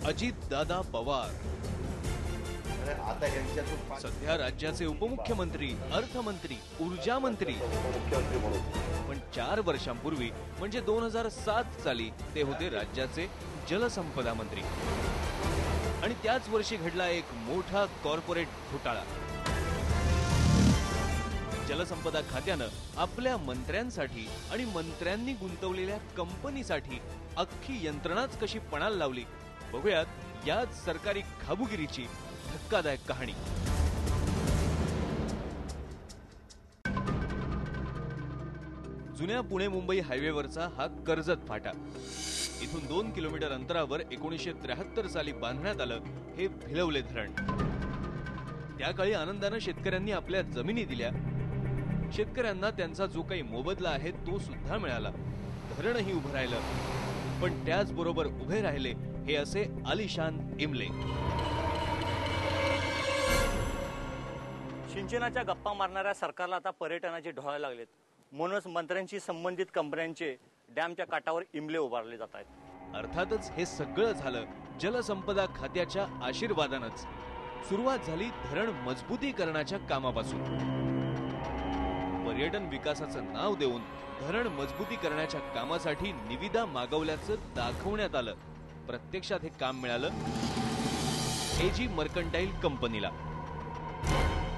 अजितदादा पवार आता यांच्यातून सध्या राज्याचे उपमुख्यमंत्री, अर्थमंत्री, ऊर्जा मंत्री, मुख्यमंत्री म्हणून पण 4 वर्षांपूर्वी म्हणजे 2007 साली ते होते राज्याचे जलसंपदा मंत्री. आणि त्याच वर्षी घडला एक मोठा कॉर्पोरेट घोटाळा. जलसंपदा खात्यानं आपल्या मंत्र्यांसाठी आणि मंत्र्यांनी गुंतवलेल्या कंपनीसाठी अख्खी यंत्रणाच कशी पणाला लावली, बघूयात याच सरकारी खाबुगिरीची धक्कादायक कहाणी. जुन्या पुणे मुंबई हायवेवरचा हा कर्जत फाटा. इथून 2 किलोमीटर अंतरावर 1973 साली बांधण्यात आलं हे भिलवले धरण. त्या काळी आनंदानं शेतकऱ्यांनी आपल्या जमिनी दिल्या. शेतकऱ्यांना त्यांचा जो काही मोबदला आहे तो सुद्धा मिळाला. धरणही उभं राहिलं. पण त्याचबरोबर उभे राहिले हे असे आलिशान इमले. सिंचनाच्या गप्पा मारणाऱ्या सरकारला आता पर्यटनाचे ढोळे लागलेत. म्हणूनच मंत्र्यांशी संबंधित कंपन्यांचे डॅमच्या काठावर इमले उभारले जात आहेत. अर्थातच हे सगळं झालं जलसंपदा खात्याच्या आशीर्वादानंच. सुरुवात झाली धरण मजबूतीकरणाच्या कामापासून. पर्यटन विकासाचं नाव देऊन धरण मजबूतीकरणाच्या कामासाठी निविदा मागवल्याचं दाखवण्यात आलं. प्रत्यक्षात हे काम मिळालं एजी मर्कंटाईल कंपनीला.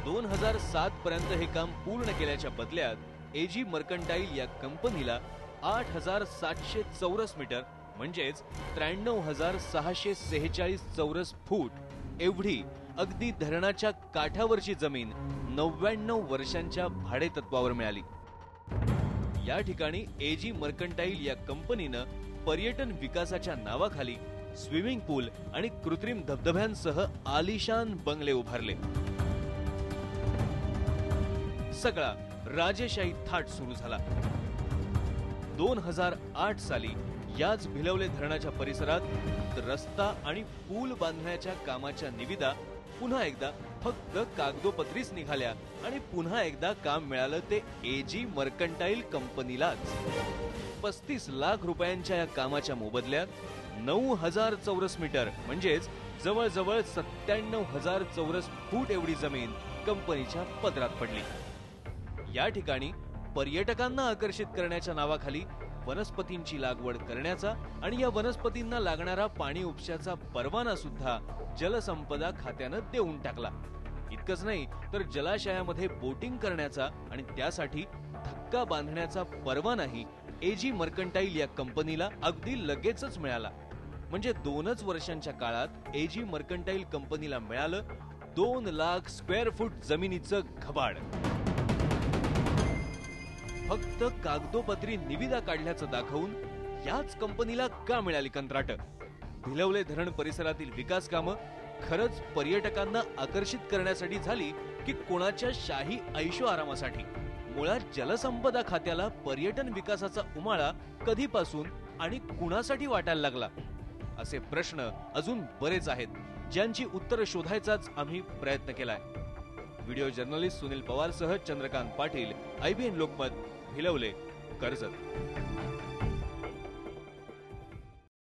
2007 पर्यंत हे काम पूर्ण केल्याच्या बदल्यात एजी मर्कंटाईल या कंपनीला 8,700 चौरस मीटर म्हणजेच 93,646 चौरस फूट एवढी अगदी धरणाच्या काठावरची जमीन 99 वर्षांच्या भाडेतत्वावर मिळाली. या ठिकाणी एजी मर्कंटाईल या कंपनीनं पर्यटन विकासाच्या नावाखाली स्विमिंग पूल आणि कृत्रिम धबधब्यांसह आलिशान बंगले उभारले. सगळा राजेशाही थाट सुरू झाला. 2008 साली याच भिलवले धरणाच्या परिसरात रस्ता आणि पूल बांधण्याच्या कामाच्या निविदा पुन्हा एकदा फक्त कागदोपत्रीच निघाल्या आणि पुन्हा एकदा काम मिळालं ते एजी मर्कंटाईल कंपनीलाच. 35 लाख रुपयांच्या या कामाच्या मोबदल्यात 9,000 चौरस मीटर म्हणजेच जवळजवळ 97,000 चौरस फूट एवढी जमीन कंपनीच्या पदरात पडली. या ठिकाणी पर्यटकांना आकर्षित करण्याच्या नावाखाली वनस्पतींची लागवड करण्याचा आणि या वनस्पतींना लागणारा पाणी उपशाचा परवाना सुद्धा जलसंपदा खात्यानं देऊन टाकला. इतकंच नाही तर जलाशयामध्ये बोटिंग करण्याचा आणि त्यासाठी धक्का बांधण्याचा परवानाही एजी मर्कंटाईल या कंपनीला अगदी लगेचच मिळाला. म्हणजे 2च वर्षांच्या काळात एजी मर्कंटाईल कंपनीला मिळालं 2 लाख स्क्वेअर फूट जमिनीचं घबाड. फक्त कागदोपत्री निविदा काढल्याचं दाखवून याच कंपनीला का मिळाली कंत्राट? भिलवले धरण परिसरातील विकास कामं खरंच पर्यटकांना आकर्षित करण्यासाठी झाली की कोणाच्या शाही ऐशो आरामासाठी? मुळात जलसंपदा खात्याला पर्यटन विकासाचा उमाळा कधीपासून आणि कुणासाठी वाटायला लागला? असे प्रश्न अजून बरेच आहेत ज्यांची उत्तरं शोधायचाच आम्ही प्रयत्न केलाय. व्हिडिओ जर्नलिस्ट सुनील पवारसह चंद्रकांत पाटील, IBN लोकमत, भिलवले, कर्जत.